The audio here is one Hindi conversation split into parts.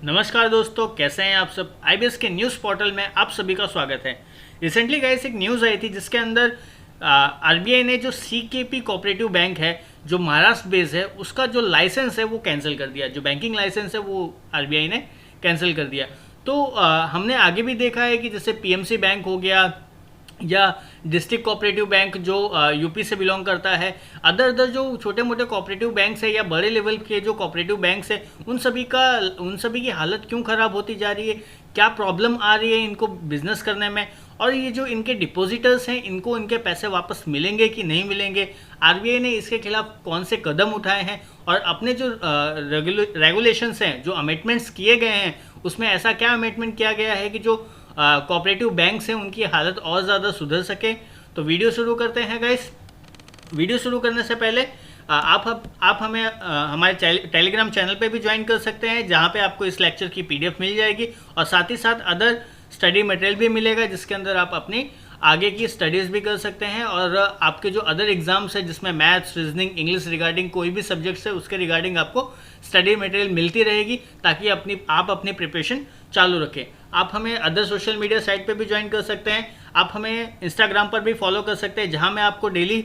नमस्कार दोस्तों, कैसे हैं आप सब। आईबीएस के न्यूज़ पोर्टल में आप सभी का स्वागत है। रिसेंटली गाइस एक न्यूज़ आई थी जिसके अंदर आरबीआई ने जो सीकेपी कोऑपरेटिव बैंक है जो महाराष्ट्र बेस्ड है उसका जो लाइसेंस है वो कैंसिल कर दिया। जो बैंकिंग लाइसेंस है वो आरबीआई ने कैंसिल कर दिया। तो हमने आगे भी देखा है कि जैसे पीएमसी बैंक हो गया या डिस्ट्रिक्ट कोऑपरेटिव बैंक जो यूपी से बिलोंग करता है, अदर जो छोटे मोटे कोऑपरेटिव बैंक्स है या बड़े लेवल के जो कोऑपरेटिव बैंक्स है उन सभी की हालत क्यों ख़राब होती जा रही है, क्या प्रॉब्लम आ रही है इनको बिजनेस करने में, और ये जो इनके डिपॉजिटर्स हैं इनको इनके पैसे वापस मिलेंगे कि नहीं मिलेंगे, आरबीआई ने इसके खिलाफ कौन से कदम उठाए हैं और अपने जो रेगुलेशंस हैं, जो अमेंडमेंट्स किए गए हैं उसमें ऐसा क्या अमेंडमेंट किया गया है कि जो कोऑपरेटिव बैंक्स हैं उनकी हालत और ज़्यादा सुधर सके। तो वीडियो शुरू करते हैं गाइस। वीडियो शुरू करने से पहले आप हमें हमारे टेलीग्राम चैनल पे भी ज्वाइन कर सकते हैं जहां पे आपको इस लेक्चर की पीडीएफ मिल जाएगी और साथ ही साथ अदर स्टडी मटेरियल भी मिलेगा जिसके अंदर आप अपनी आगे की स्टडीज़ भी कर सकते हैं और आपके जो अदर एग्जाम्स है जिसमें मैथ्स, रीजनिंग, इंग्लिश रिगार्डिंग कोई भी सब्जेक्ट्स है उसके रिगार्डिंग आपको स्टडी मटेरियल मिलती रहेगी ताकि आप अपनी प्रिपरेशन चालू रखें। आप हमें अदर सोशल मीडिया साइट पे भी ज्वाइन कर सकते हैं। आप हमें इंस्टाग्राम पर भी फॉलो कर सकते हैं जहां मैं आपको डेली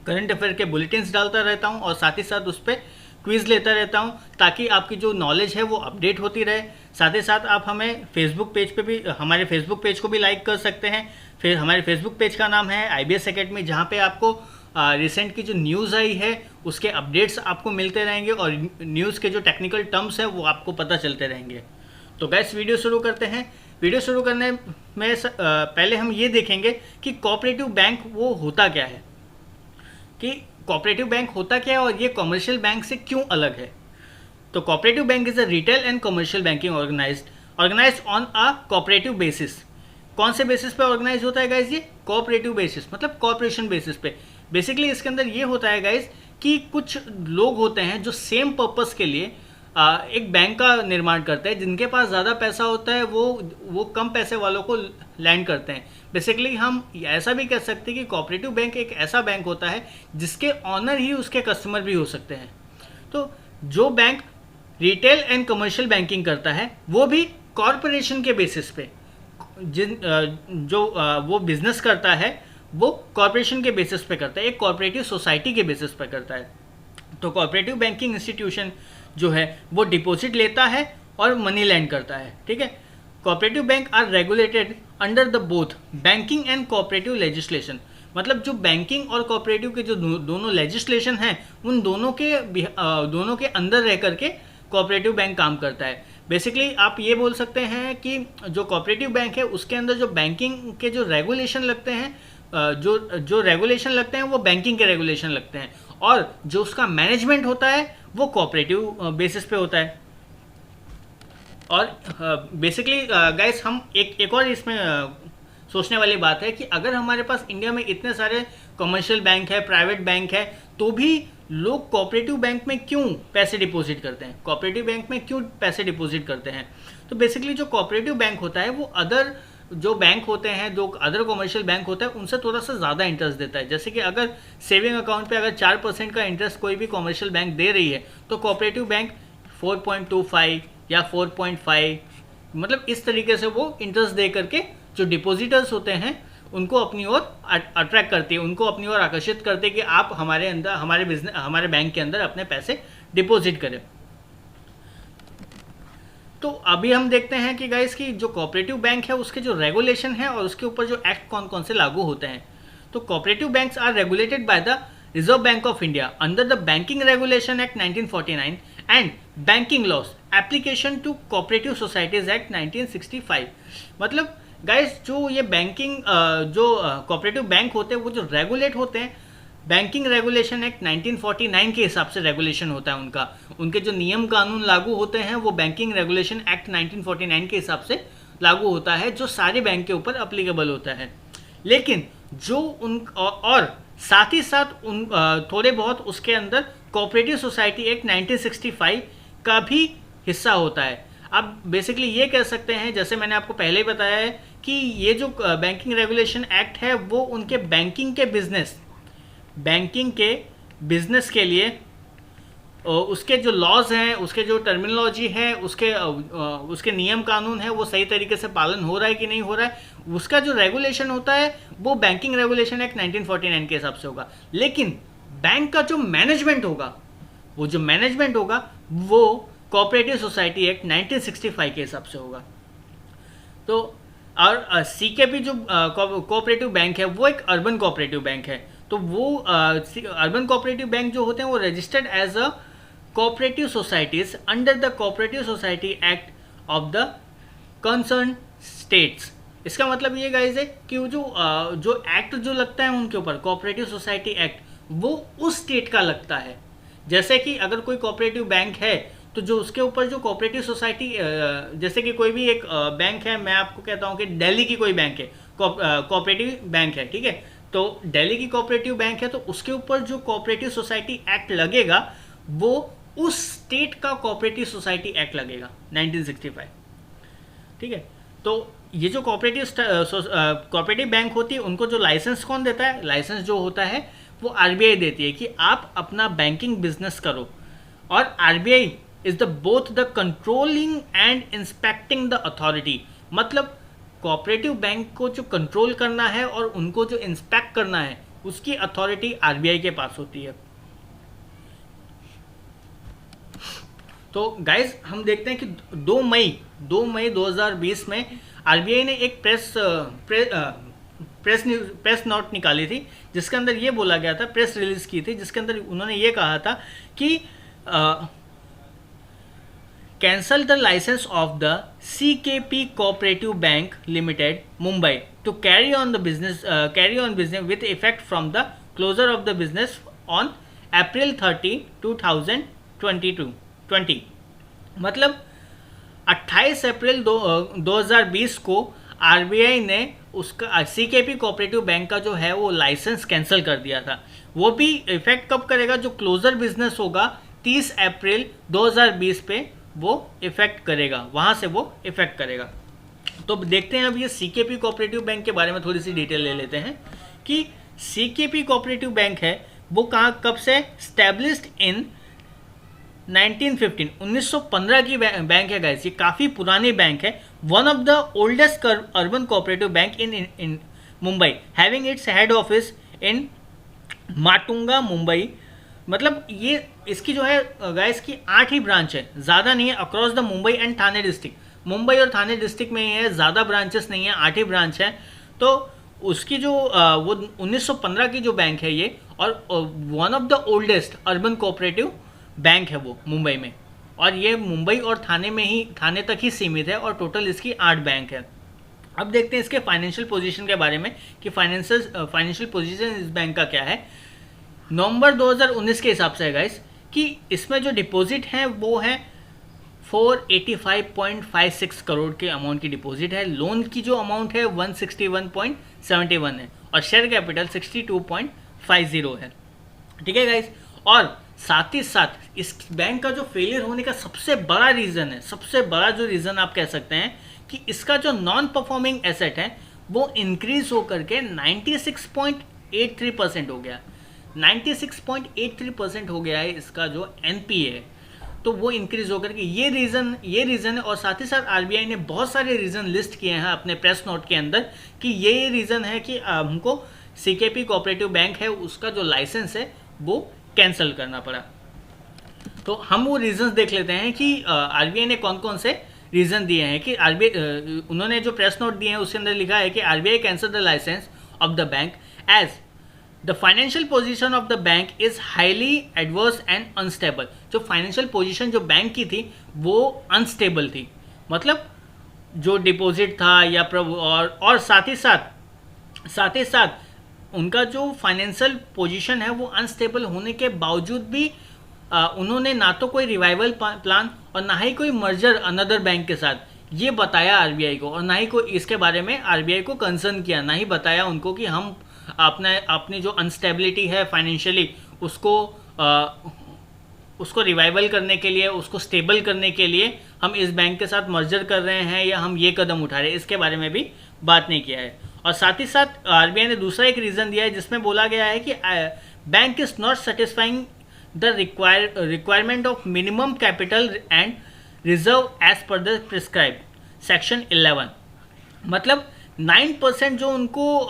करंट अफेयर के बुलेटिन्स डालता रहता हूं और साथ ही साथ उस पर क्विज लेता रहता हूं ताकि आपकी जो नॉलेज है वो अपडेट होती रहे। साथ ही साथ आप हमें फेसबुक पेज पे भी हमारे फेसबुक पेज को भी लाइक कर सकते हैं। फिर हमारे फेसबुक पेज का नाम है आईबीएस एकेडमी, जहां पे आपको रिसेंट की जो न्यूज़ आई है उसके अपडेट्स आपको मिलते रहेंगे और न्यूज़ के जो टेक्निकल टर्म्स हैं वो आपको पता चलते रहेंगे। तो गैस वीडियो शुरू करते हैं। वीडियो शुरू करने में पहले हम ये देखेंगे कि कोऑपरेटिव बैंक वो होता क्या है, कि कोऑपरेटिव बैंक होता क्या है और ये कमर्शियल बैंक से क्यों अलग है। तो cooperative bank is a retail and commercial banking organized on a cooperative basis. कौन से बेसिस पे ऑर्गेनाइज होता है गाइज? ये कोऑपरेटिव बेसिस, मतलब कॉर्पोरेशन बेसिस पे। बेसिकली इसके अंदर ये होता है गाइज कि कुछ लोग होते हैं जो सेम पर्पस के लिए एक बैंक का निर्माण करते हैं। जिनके पास ज़्यादा पैसा होता है वो कम पैसे वालों को लैंड करते हैं। बेसिकली हम ऐसा भी कह सकते हैं कि कोऑपरेटिव बैंक एक ऐसा बैंक होता है जिसके ऑनर ही उसके कस्टमर भी हो सकते हैं। तो जो bank retail and commercial banking करता है वो भी कॉरपोरेशन के बेसिस पे वो बिजनेस करता है वो कॉरपोरेशन के बेसिस पे करता है, एक कॉरपोरेटिव सोसाइटी के बेसिस पे करता है। तो कॉरपोरेटिव बैंकिंग इंस्टीट्यूशन जो है वो डिपॉजिट लेता है और मनी लैंड करता है, ठीक है। Cooperative bank are regulated under the both banking and cooperative legislation. मतलब जो बैंकिंग और कोऑपरेटिव के जो दोनों लेजिस्लेशन हैं उन दोनों के अंदर रह करके कोऑपरेटिव बैंक काम करता है। बेसिकली आप ये बोल सकते हैं कि जो कोऑपरेटिव बैंक है उसके अंदर जो बैंकिंग के जो रेगुलेशन लगते हैं, जो रेगुलेशन लगते हैं वो बैंकिंग के रेगुलेशन लगते हैं और जो उसका मैनेजमेंट होता है वो कोऑपरेटिव बेसिस पे होता है। और बेसिकली गाइस हम एक और इसमें सोचने वाली बात है कि अगर हमारे पास इंडिया में इतने सारे कमर्शियल बैंक है, प्राइवेट बैंक है, तो भी लोग कोऑपरेटिव बैंक में क्यों पैसे डिपॉजिट करते हैं, कोऑपरेटिव बैंक में क्यों पैसे डिपॉजिट करते हैं। तो बेसिकली जो कोऑपरेटिव बैंक होता है वो अदर जो बैंक होते हैं, जो अदर कमर्शियल बैंक होता है उनसे थोड़ा सा ज़्यादा इंटरेस्ट देता है। जैसे कि अगर सेविंग अकाउंट पे अगर 4% का इंटरेस्ट कोई भी कमर्शियल बैंक दे रही है तो कोऑपरेटिव बैंक 4.25 या 4.5, मतलब इस तरीके से वो इंटरेस्ट दे करके जो डिपॉजिटर्स होते हैं उनको अपनी ओर अट्रैक्ट करती है, उनको अपनी ओर आकर्षित करते हैं कि आप हमारे बैंक के अंदर अपने पैसे डिपॉजिट करें। तो अभी हम देखते हैं कि गाइस की जो कोऑपरेटिव बैंक है उसके जो रेगुलेशन है और उसके ऊपर जो एक्ट कौन कौन से लागू होते हैं। तो cooperative banks are regulated by the Reserve Bank of India under the Banking Regulation Act 1949 and Banking Laws Application to Cooperative Societies Act 1965। मतलब गाइस जो ये बैंकिंग जो कोऑपरेटिव बैंक होते हैं वो जो रेगुलेट होते हैं बैंकिंग रेगुलेशन एक्ट 1949 के हिसाब से रेगुलेशन होता है उनका। उनके जो नियम कानून लागू होते हैं वो बैंकिंग रेगुलेशन एक्ट 1949 के हिसाब से लागू होता है जो सारे बैंक के ऊपर अप्लीकेबल होता है। लेकिन जो और साथ ही साथ थोड़े बहुत उसके अंदर कोऑपरेटिव सोसाइटी एक्ट 1965 का भी हिस्सा होता है। अब बेसिकली ये कह सकते हैं, जैसे मैंने आपको पहले ही बताया है, कि ये जो बैंकिंग रेगुलेशन एक्ट है वो उनके बैंकिंग के बिजनेस के लिए उसके जो लॉज हैं, उसके जो टर्मिनोलॉजी है, उसके नियम कानून है, वो सही तरीके से पालन हो रहा है कि नहीं हो रहा है, उसका जो रेगुलेशन होता है वो बैंकिंग रेगुलेशन एक्ट 1949 के हिसाब से होगा। लेकिन बैंक का जो मैनेजमेंट होगा, वो कोऑपरेटिव सोसाइटी एक्ट 1965 के हिसाब से होगा। तो और सीकेपी जो कोऑपरेटिव बैंक है वो एक अर्बन कोऑपरेटिव बैंक है। तो वो अर्बन कोऑपरेटिव बैंक जो होते हैं वो registered as a cooperative societies under the Cooperative Society Act of the concern states. इसका मतलब ये गाइस है कि वो जो एक्ट जो लगता है उनके ऊपर, कोऑपरेटिव सोसाइटी एक्ट, वो उस स्टेट का लगता है। जैसे कि अगर कोई कोऑपरेटिव बैंक है तो जो उसके ऊपर जो कोऑपरेटिव सोसाइटी, जैसे कि कोई भी एक बैंक है, मैं आपको कहता हूँ कि दिल्ली की कोई बैंक है, कोऑपरेटिव बैंक है, ठीक है, तो दिल्ली की कोऑपरेटिव बैंक है, तो उसके ऊपर जो कोऑपरेटिव सोसाइटी एक्ट लगेगा वो उस स्टेट का कोऑपरेटिव सोसाइटी एक्ट लगेगा 1965, ठीक है। तो ये जो कोऑपरेटिव बैंक होती है उनको जो लाइसेंस कौन देता है? लाइसेंस जो होता है वो आरबीआई देती है कि आप अपना बैंकिंग बिजनेस करो। और RBI is the both the controlling and inspecting the authority. मतलब कोऑपरेटिव बैंक को जो कंट्रोल करना है और उनको जो इंस्पेक्ट करना है उसकी अथॉरिटी आरबीआई के पास होती है। तो गाइज हम देखते हैं कि 2 मई 2020 में आरबीआई ने एक प्रेस नोट निकाली थी जिसके अंदर ये बोला गया था, प्रेस रिलीज की थी जिसके अंदर उन्होंने ये कहा था कि cancel the licence of the CKP Cooperative Bank Limited Mumbai to carry on business with effect from the closure of the business on April 30, 2020। मतलब 28 अप्रैल 2020 को आरबीआई ने उसका सीकेपी कोऑपरेटिव बैंक का जो है वो लाइसेंस कैंसिल कर दिया था। वो भी इफेक्ट कब करेगा? जो क्लोजर बिजनेस होगा 30 अप्रैल 2020 पे वो इफेक्ट करेगा, वहाँ से वो इफेक्ट करेगा। तो देखते हैं अब ये सीकेपी कोऑपरेटिव बैंक के बारे में थोड़ी सी डिटेल ले लेते हैं कि सीकेपी कोऑपरेटिव बैंक है वो कहाँ कब से स्टैब्लिश्ड इन 1915 की बैंक है गाइस। ये काफ़ी पुरानी बैंक है। One of the oldest urban cooperative bank in Mumbai, having its head office in Matunga Mumbai. मतलब ये इसकी जो है गाइस की 8 ही ब्रांच है, ज़्यादा नहीं है, across the Mumbai and Thane district. Mumbai और थाने डिस्ट्रिक्ट में ही है, ज़्यादा ब्रांचेस नहीं है, 8 ही ब्रांच है। तो उसकी जो वो 1915 की जो बैंक है ये, और one of the oldest urban cooperative bank है वो मुंबई में, और ये मुंबई और थाने तक ही सीमित है, और टोटल इसकी 8 बैंक है। अब देखते हैं इसके फाइनेंशियल पोजीशन के बारे में कि फाइनेंशियल पोजीशन इस बैंक का क्या है। नवंबर 2019 के हिसाब से है गाइस कि इसमें जो डिपॉजिट हैं वो है 485.56 करोड़ के अमाउंट की डिपॉजिट है। लोन की जो अमाउंट है 161.71 है, और शेयर कैपिटल 62.50 है, ठीक है गाइस। और साथ ही साथ इस बैंक का जो फेलियर होने का सबसे बड़ा रीज़न है, सबसे बड़ा जो रीज़न आप कह सकते हैं कि इसका जो नॉन परफॉर्मिंग एसेट है वो इंक्रीज होकर के 96.83% हो गया। 96.83% हो गया है इसका जो एनपीए है, तो वो इंक्रीज होकर के ये रीज़न है। और साथ ही साथ आरबीआई ने बहुत सारे रीज़न लिस्ट किए हैं अपने प्रेस नोट के अंदर कि ये रीज़न है कि हमको सीकेपी कोऑपरेटिव बैंक है उसका जो लाइसेंस है वो कैंसिल करना पड़ा। तो हम वो रीजंस देख लेते हैं कि आरबीआई ने कौन कौन से रीजन दिए हैं। कि आरबीआई उन्होंने जो प्रेस नोट दिए हैं उसके अंदर लिखा है कि RBI cancel the licence of the bank as the financial position of the bank is highly adverse and unstable. जो फाइनेंशियल पोजीशन जो बैंक की थी वो अनस्टेबल थी, मतलब जो डिपॉजिट था या और साथ ही साथ उनका जो फाइनेंशियल पोजीशन है वो अनस्टेबल होने के बावजूद भी उन्होंने ना तो कोई रिवाइवल प्लान और ना ही कोई मर्जर अनदर बैंक के साथ ये बताया आरबीआई को, और ना ही कोई इसके बारे में आरबीआई को कंसर्न किया, ना ही बताया उनको कि हम अपनी जो अनस्टेबिलिटी है फाइनेंशियली उसको रिवाइवल करने के लिए, उसको स्टेबल करने के लिए हम इस बैंक के साथ मर्जर कर रहे हैं या हम ये कदम उठा रहे हैं, इसके बारे में भी बात नहीं किया है। और साथ ही साथ आरबीआई ने दूसरा एक रीज़न दिया है जिसमें बोला गया है कि bank is not satisfying the requirement of minimum capital and reserve as per the prescribe section 11। मतलब 9% जो उनको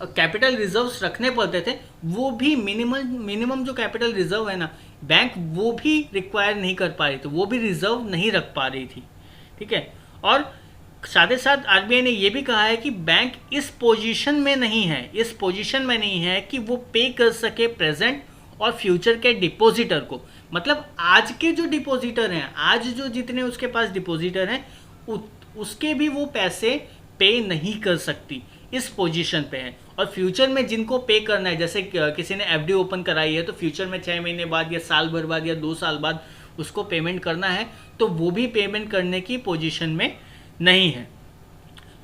कैपिटल रिजर्व्स रखने पड़ते थे, वो भी मिनिमम जो कैपिटल रिजर्व है ना, बैंक वो भी रिक्वायर नहीं कर पा रही थी, वो भी रिजर्व नहीं रख पा रही थी। ठीक है, और साथ ही साथ आरबीआई ने ये भी कहा है कि बैंक इस पोजीशन में नहीं है कि वो पे कर सके प्रेजेंट और फ्यूचर के डिपॉजिटर को। मतलब आज के जो डिपॉजिटर हैं, आज जो जितने उसके पास डिपॉजिटर हैं, उसके भी वो पैसे पे नहीं कर सकती, इस पोजीशन पे है। और फ्यूचर में जिनको पे करना है, जैसे किसी ने एफडी ओपन कराई है तो फ्यूचर में 6 महीने बाद या साल भर बाद या 2 साल बाद उसको पेमेंट करना है, तो वो भी पेमेंट करने की पोजीशन में नहीं है।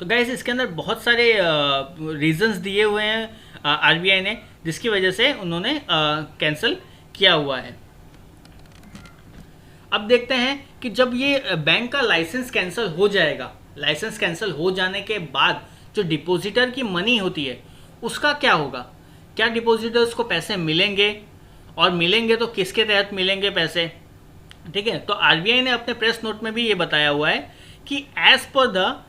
तो गाइस इसके अंदर बहुत सारे रीजंस दिए हुए हैं आरबीआई ने, जिसकी वजह से उन्होंने कैंसिल किया हुआ है। अब देखते हैं कि जब ये बैंक का लाइसेंस कैंसिल हो जाएगा, लाइसेंस कैंसिल हो जाने के बाद जो डिपॉजिटर की मनी होती है उसका क्या होगा। क्या डिपॉजिटर्स को पैसे मिलेंगे, और मिलेंगे तो किसके तहत मिलेंगे पैसे। ठीक है, तो आरबीआई ने अपने प्रेस नोट में भी ये बताया हुआ है कि as per the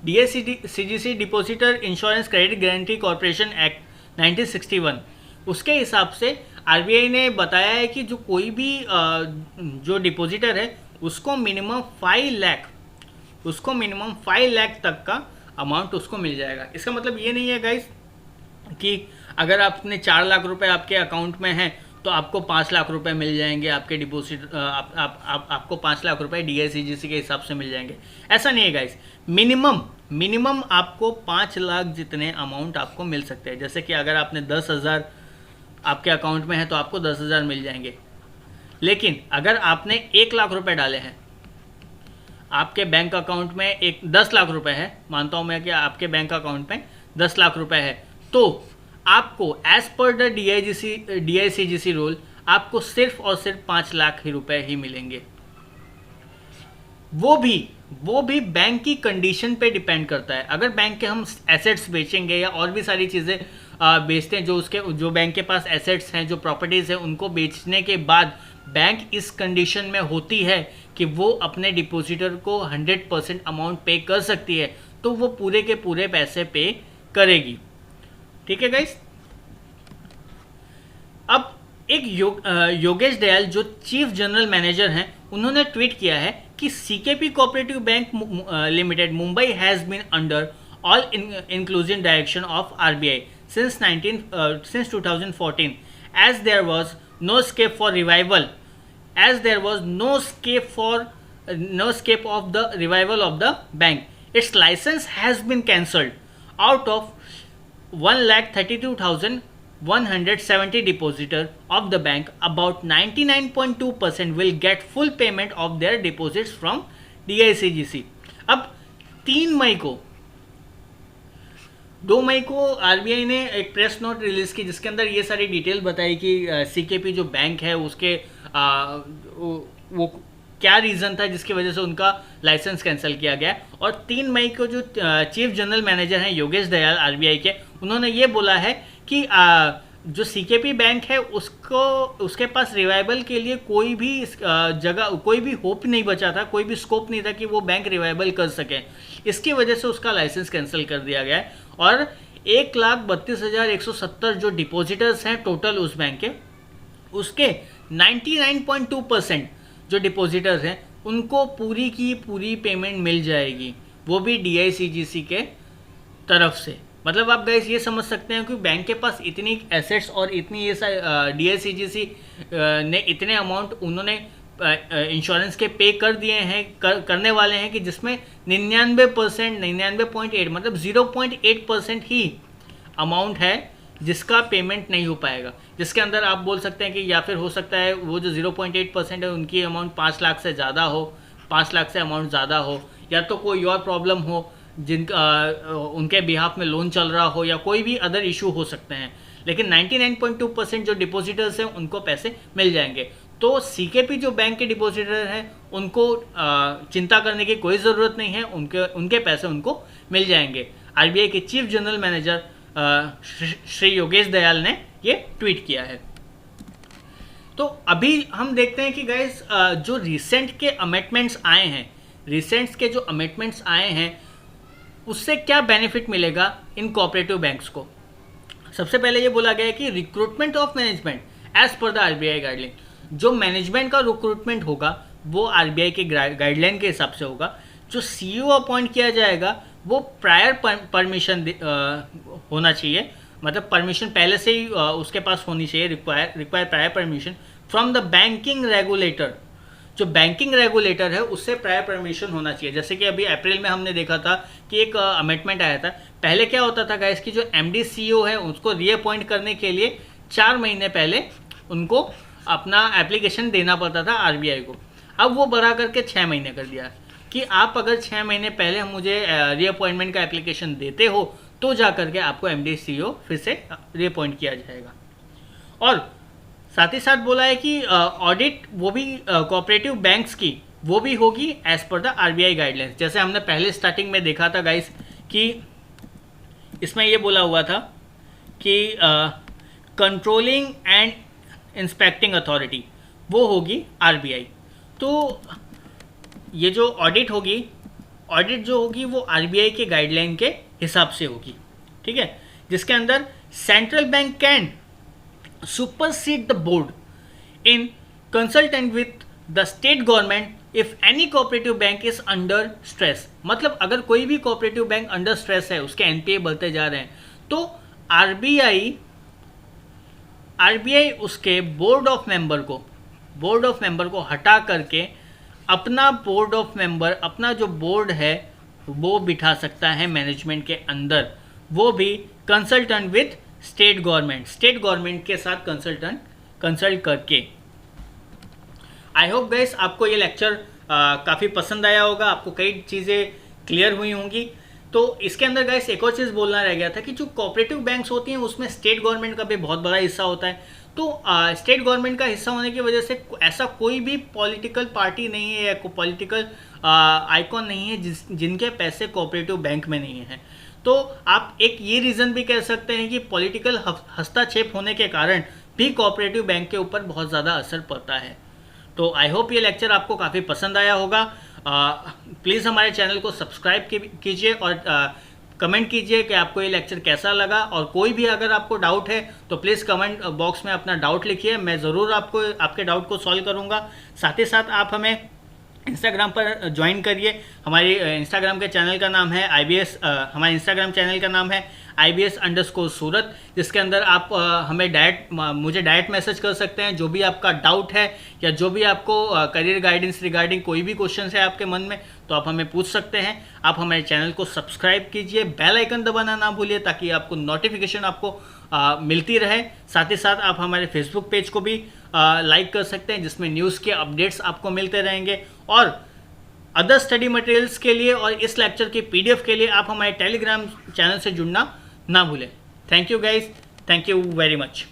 DICGC Depositor Insurance Credit Guarantee Corporation Act 1961, उसके हिसाब से आरबीआई ने बताया है कि जो कोई भी जो डिपॉजिटर है उसको मिनिमम 5 लाख तक का अमाउंट उसको मिल जाएगा। इसका मतलब ये नहीं है गाइस कि अगर आपने 4 लाख रुपए आपके अकाउंट में है तो आपको 5 लाख रुपए मिल जाएंगे, आपके डिपॉजिट आपको 5 लाख रुपए डीआईसीजीसी के हिसाब से मिल जाएंगे। ऐसा नहीं है गाइस, मिनिमम आपको 5 लाख जितने अमाउंट आपको मिल सकते हैं। जैसे कि अगर आपने 10,000 आपके अकाउंट में है तो आपको 10,000 मिल जाएंगे। लेकिन अगर आपने 1 लाख रुपए डाले हैं, आपके बैंक अकाउंट में 10 लाख रुपए है, मानता हूं मैं कि आपके बैंक अकाउंट में 10 लाख रुपए है, तो आपको as per the DICGC rule आपको सिर्फ और सिर्फ 5 लाख ही रुपए ही मिलेंगे। वो भी बैंक की कंडीशन पे डिपेंड करता है। अगर बैंक के हम एसेट्स बेचेंगे या और भी सारी चीज़ें बेचते हैं, जो बैंक के पास एसेट्स हैं, जो प्रॉपर्टीज़ हैं, उनको बेचने के बाद बैंक इस कंडीशन में होती है कि वो अपने डिपॉजिटर को 100% अमाउंट पे कर सकती है, तो वो पूरे के पूरे पैसे पे करेगी। ठीक है गाइस। अब एक योगेश दयाल जो चीफ जनरल मैनेजर हैं, उन्होंने ट्वीट किया है कि CKP Cooperative Bank Limited Mumbai has been under all inclusive direction of RBI since 2014 as there was no scope for revival of the revival of the bank. Its license has been cancelled. Out of 1,32,170 depositors of the bank, about 99.2% will get full payment of their deposits from DICGC. अब 2 मई को आरबीआई ने एक प्रेस नोट रिलीज की जिसके अंदर ये सारी डिटेल बताई कि सीकेपी जो बैंक है उसके वो क्या रीज़न था जिसकी वजह से उनका लाइसेंस कैंसिल किया गया। और 3 मई को जो चीफ जनरल मैनेजर हैं योगेश दयाल आरबीआई के, उन्होंने ये बोला है कि जो सीकेपी बैंक है उसके पास रिवाइवल के लिए कोई भी कोई भी होप नहीं बचा था, कोई भी स्कोप नहीं था कि वो बैंक रिवाइवल कर सके। इसकी वजह से उसका लाइसेंस कैंसिल कर दिया गया है। और 1,32,170 जो डिपॉजिटर्स हैं टोटल उस बैंक के, उसके 99.2% जो डिपॉजिटर्स हैं उनको पूरी की पूरी पेमेंट मिल जाएगी, वो भी डीआईसीजीसी के तरफ से। मतलब आप गाइस ये समझ सकते हैं कि बैंक के पास इतनी एसेट्स और इतनी ये डीआईसीजीसी ने इतने अमाउंट उन्होंने इंश्योरेंस के पे कर दिए हैं, करने वाले हैं कि जिसमें 99.8 मतलब 0.8% ही अमाउंट है जिसका पेमेंट नहीं हो पाएगा। जिसके अंदर आप बोल सकते हैं कि या फिर हो सकता है वो जो 0.8% है उनकी अमाउंट 5 लाख से ज़्यादा हो, 5 लाख से अमाउंट ज़्यादा हो, या तो कोई और प्रॉब्लम हो जिनका उनके बिहाफ में लोन चल रहा हो, या कोई भी अदर इशू हो सकते हैं। लेकिन 99.2% जो डिपॉजिटर्स हैं उनको पैसे मिल जाएंगे। तो सीकेपी जो बैंक के डिपॉजिटर हैं उनको चिंता करने की कोई ज़रूरत नहीं है, उनके पैसे उनको मिल जाएंगे। आरबीआई के chief general manager Shri Yogesh Dayal ने ये ट्वीट किया है। तो अभी हम देखते हैं कि गाइस जो रिसेंट के अमेंडमेंट्स आए हैं, रिसेंट्स के जो अमेंडमेंट्स आए हैं उससे क्या बेनिफिट मिलेगा इन कोऑपरेटिव बैंक्स को। सबसे पहले ये बोला गया है कि recruitment of management as per the RBI guideline, जो मैनेजमेंट का रिक्रूटमेंट होगा वो आरबीआई के गाइडलाइन के हिसाब से होगा। जो सीईओ अपॉइंट किया जाएगा वो प्रायर परमिशन होना चाहिए, मतलब परमिशन पहले से ही उसके पास होनी चाहिए, require prior permission from the banking regulator. जो बैंकिंग रेगुलेटर है उससे प्रायर परमिशन होना चाहिए। जैसे कि अभी अप्रैल में हमने देखा था कि एक अमेंडमेंट आया था। पहले क्या होता था गाइस कि जो एमडी सीईओ है उसको रीअपॉइंट करने के लिए 4 महीने पहले उनको अपना एप्लीकेशन देना पड़ता था आरबीआई को। अब वो बढ़ा करके 6 महीने कर दिया कि आप अगर 6 महीने पहले मुझे रीअपॉइंटमेंट का एप्लीकेशन देते हो तो जा करके आपको एमडी सीईओ फिर से रीअपॉइंट किया जाएगा। और साथ ही साथ बोला है कि ऑडिट वो भी कोऑपरेटिव बैंक्स की वो भी होगी as per the RBI guidelines. जैसे हमने पहले स्टार्टिंग में देखा था गाइस कि इसमें ये बोला हुआ था कि कंट्रोलिंग एंड इंस्पेक्टिंग अथॉरिटी वो होगी आरबीआई। तो ये जो ऑडिट होगी, ऑडिट जो होगी वो आरबीआई के गाइडलाइन के हिसाब से होगी, ठीक है, जिसके अंदर central bank can supersede the board in consultant with the state government if any cooperative bank is under stress. मतलब अगर कोई भी कोऑपरेटिव बैंक अंडर स्ट्रेस है, उसके एनपीए बढ़ते जा रहे हैं, तो आरबीआई उसके बोर्ड ऑफ मेंबर को हटा करके अपना बोर्ड ऑफ मेंबर, अपना जो बोर्ड है वो बिठा सकता है मैनेजमेंट के अंदर, वो भी कंसल्टेंट विथ स्टेट गवर्नमेंट के साथ कंसल्ट करके। आई होप गाइस आपको ये लेक्चर काफ़ी पसंद आया होगा, आपको कई चीज़ें क्लियर हुई होंगी। तो इसके अंदर गाइस एक और चीज़ बोलना रह गया था कि जो कोऑपरेटिव बैंक्स होती हैं उसमें स्टेट गवर्नमेंट का भी बहुत बड़ा हिस्सा होता है। तो स्टेट गवर्नमेंट का हिस्सा होने की वजह से ऐसा कोई भी पॉलिटिकल पार्टी नहीं है या पॉलिटिकल आइकॉन नहीं है जिनके पैसे कोऑपरेटिव बैंक में नहीं है। तो आप एक ये रीज़न भी कह सकते हैं कि पॉलिटिकल हस्तक्षेप होने के कारण भी कोऑपरेटिव बैंक के ऊपर बहुत ज़्यादा असर पड़ता है। तो आई होप ये लेक्चर आपको काफ़ी पसंद आया होगा। प्लीज़ हमारे चैनल को सब्सक्राइब कीजिए और कमेंट कीजिए कि आपको ये लेक्चर कैसा लगा। और कोई भी अगर आपको डाउट है तो प्लीज़ कमेंट बॉक्स में अपना डाउट लिखिए, मैं ज़रूर आपके डाउट को सॉल्व करूँगा। साथ ही साथ आप हमें इंस्टाग्राम पर ज्वाइन करिए। हमारी इंस्टाग्राम के चैनल का नाम है हमारे इंस्टाग्राम चैनल का नाम है IBS_सूरत, जिसके अंदर आप मुझे डायरेक्ट मैसेज कर सकते हैं। जो भी आपका डाउट है या जो भी आपको करियर गाइडेंस रिगार्डिंग कोई भी क्वेश्चन है आपके मन में तो आप हमें पूछ सकते हैं। आप हमारे चैनल को सब्सक्राइब कीजिए, बेल आइकन दबाना ना भूलिए ताकि आपको नोटिफिकेशन मिलती रहे। साथ ही साथ आप हमारे फेसबुक पेज को भी लाइक कर सकते हैं जिसमें न्यूज़ के अपडेट्स आपको मिलते रहेंगे। और अदर स्टडी मटेरियल्स के लिए और इस लेक्चर की PDF के लिए आप हमारे टेलीग्राम चैनल से जुड़ना ना भूलें। Thank you guys, thank you very much.